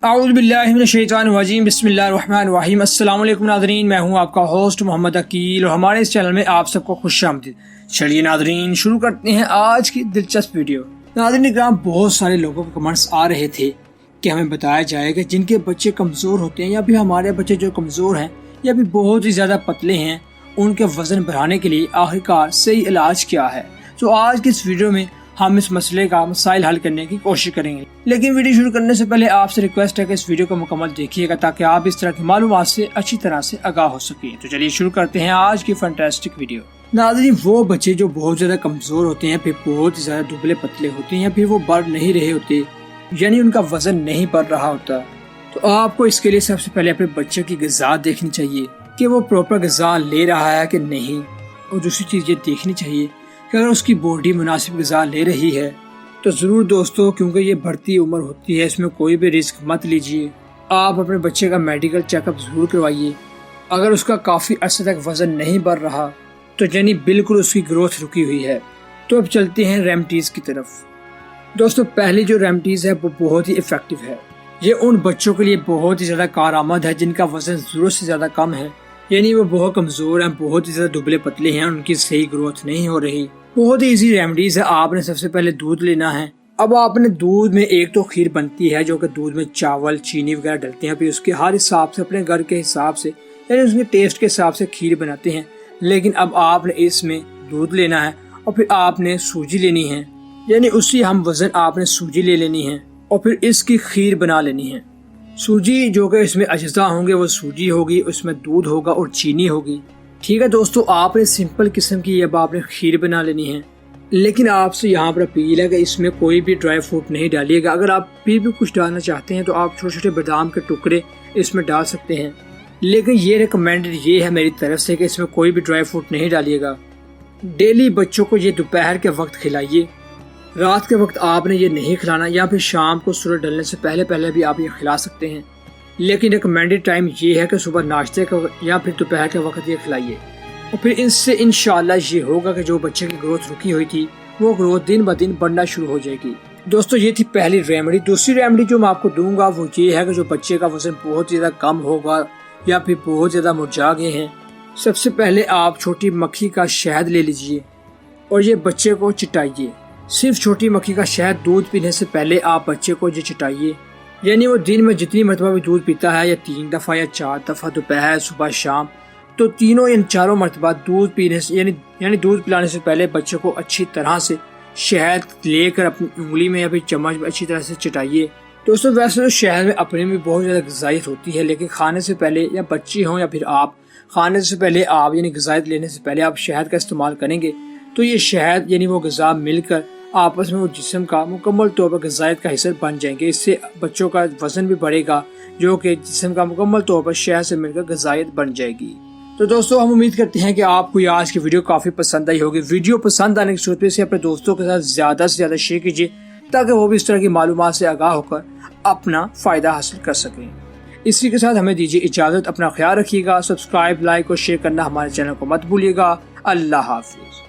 اعوذ باللہ من الشیطان الرجیم بسم اللہ الرحمن الرحیم۔ السلام علیکم ناظرین، میں ہوں آپ کا ہوسٹ محمد عقیل اور ہمارے اس چینل میں آپ سب کو خوش آمدید۔ چلیے ناظرین شروع کرتے ہیں آج کی دلچسپ ویڈیو۔ ناظرین اکرام، بہت سارے لوگوں کے کمنٹس آ رہے تھے کہ ہمیں بتایا جائے کہ جن کے بچے کمزور ہوتے ہیں یا پھر ہمارے بچے جو کمزور ہیں یا پھر بہت ہی زیادہ پتلے ہیں، ان کے وزن بڑھانے کے لیے آخرکار صحیح علاج کیا ہے۔ تو آج کی اس ویڈیو میں ہم اس مسئلے کا مسائل حل کرنے کی کوشش کریں گے، لیکن ویڈیو شروع کرنے سے پہلے آپ سے ریکویسٹ ہے کہ اس ویڈیو کو مکمل دیکھیے گا تاکہ آپ اس طرح کی معلومات سے اچھی طرح سے آگاہ ہو سکیں۔ تو چلیے شروع کرتے ہیں آج کی فنٹاسٹک ویڈیو۔ ناظرین، وہ بچے جو بہت زیادہ کمزور ہوتے ہیں، پھر بہت زیادہ دبلے پتلے ہوتے ہیں یا پھر وہ بڑھ نہیں رہے ہوتے، یعنی ان کا وزن نہیں بڑھ رہا ہوتا، تو آپ کو اس کے لیے سب سے پہلے اپنے بچے کی غذا دیکھنی چاہیے کہ وہ پراپر غذا لے رہا ہے کہ نہیں، اور دوسری چیز یہ دیکھنی چاہیے کہ اگر اس کی باڈی مناسب غذا لے رہی ہے تو ضرور دوستو، کیونکہ یہ بڑھتی عمر ہوتی ہے، اس میں کوئی بھی رسک مت لیجیے، آپ اپنے بچے کا میڈیکل چیک اپ ضرور کروائیے۔ اگر اس کا کافی عرصے تک وزن نہیں بڑھ رہا تو یعنی بالکل اس کی گروتھ رکی ہوئی ہے۔ تو اب چلتے ہیں ریمیڈیز کی طرف۔ دوستو، پہلی جو ریمیڈیز ہے وہ بہت ہی افیکٹو ہے۔ یہ ان بچوں کے لیے بہت ہی زیادہ کارآمد ہے جن کا وزن ضرورت سے زیادہ کم ہے، یعنی وہ بہت کمزور ہیں، بہت ہی زیادہ دبلے پتلے ہیں، ان کی صحیح گروتھ نہیں ہو رہی۔ بہت ہی ایزی ریمیڈیز ہے۔ آپ نے سب سے پہلے دودھ لینا ہے۔ اب آپ نے دودھ میں ایک تو کھیر بنتی ہے جو کہ دودھ میں چاول چینی وغیرہ ڈلتے ہیں، پھر اس کے ہر حساب سے اپنے گھر کے حساب سے یعنی اس کے ٹیسٹ کے حساب سے کھیر بناتے ہیں، لیکن اب آپ نے اس میں دودھ لینا ہے اور پھر آپ نے سوجی لینی ہے، یعنی اسی ہم وزن آپ نے سوجی لے لینی ہے اور پھر اس کی کھیر بنا لینی ہے۔ سوجی جو کہ اس میں اجزاء ہوں گے وہ سوجی ہوگی، اس میں دودھ ہوگا اور چینی ہوگی۔ ٹھیک ہے دوستو، آپ نے سمپل قسم کی اب آپ نے کھیر بنا لینی ہے، لیکن آپ سے یہاں پر اپیل ہے کہ اس میں کوئی بھی ڈرائی فروٹ نہیں ڈالیے گا۔ اگر آپ بھی کچھ ڈالنا چاہتے ہیں تو آپ چھوٹے چھوٹے بادام کے ٹکڑے اس میں ڈال سکتے ہیں، لیکن یہ ریکمینڈڈ یہ ہے میری طرف سے کہ اس میں کوئی بھی ڈرائی فروٹ نہیں ڈالیے گا۔ ڈیلی بچوں کو یہ دوپہر کے وقت کھلائیے، رات کے وقت آپ نے یہ نہیں کھلانا، یا پھر شام کو سورج ڈلنے سے پہلے بھی آپ یہ کھلا سکتے ہیں، لیکن ریکمینڈڈ ٹائم یہ ہے کہ صبح ناشتے کا یا پھر دوپہر کے وقت یہ کھلائیے، اور پھر اس سے انشاءاللہ یہ ہوگا کہ جو بچے کی گروتھ رکی ہوئی تھی وہ گروتھ دن بہ دن بڑھنا شروع ہو جائے گی۔ دوستو، یہ تھی پہلی ریمیڈی۔ دوسری ریمیڈی جو میں آپ کو دوں گا وہ یہ ہے کہ جو بچے کا وزن بہت زیادہ کم ہوگا یا پھر بہت زیادہ مرجھا گئے ہیں، سب سے پہلے آپ چھوٹی مکھی کا شہد لے لیجئے اور یہ بچے کو چٹائیے۔ صرف چھوٹی مکھی کا شہد دودھ پینے سے پہلے آپ بچے کو یہ چٹائیے، یعنی وہ دن میں جتنی مرتبہ بھی دودھ پیتا ہے، یا 3 دفعہ یا 4 دفعہ، دوپہر صبح شام، تو تینوں یا 4 مرتبہ دودھ پینے سے یعنی دودھ پلانے سے پہلے بچے کو اچھی طرح سے شہد لے کر اپنی انگلی میں یا پھر چمچ میں اچھی طرح سے چٹائیے۔ دوستو، ویسے تو شہد میں اپنے میں بہت زیادہ غذائیت ہوتی ہے، لیکن کھانے سے پہلے یا بچے ہوں یا پھر آپ کھانے سے پہلے آپ یعنی غذائیت لینے سے پہلے آپ شہد کا استعمال کریں گے تو یہ شہد یعنی وہ غذا مل کر آپس میں وہ جسم کا مکمل طور پر غذائیت کا حصہ بن جائیں گے۔ اس سے بچوں کا وزن بھی بڑھے گا جو کہ جسم کا مکمل طور پر شہد سے مل کر غذائیت بن جائے گی۔ تو دوستو، ہم امید کرتے ہیں کہ آپ کو یہ آج کی ویڈیو کافی پسند آئی ہوگی۔ ویڈیو پسند آنے کی صورت میں سے اپنے دوستوں کے ساتھ زیادہ سے زیادہ شیئر کیجیے تاکہ وہ بھی اس طرح کی معلومات سے آگاہ ہو کر اپنا فائدہ حاصل کر سکیں۔ اسی کے ساتھ ہمیں دیجیے اجازت، اپنا خیال رکھیے گا، سبسکرائب، لائک اور شیئر کرنا ہمارے چینل کو مت بھولیے گا۔ اللہ حافظ۔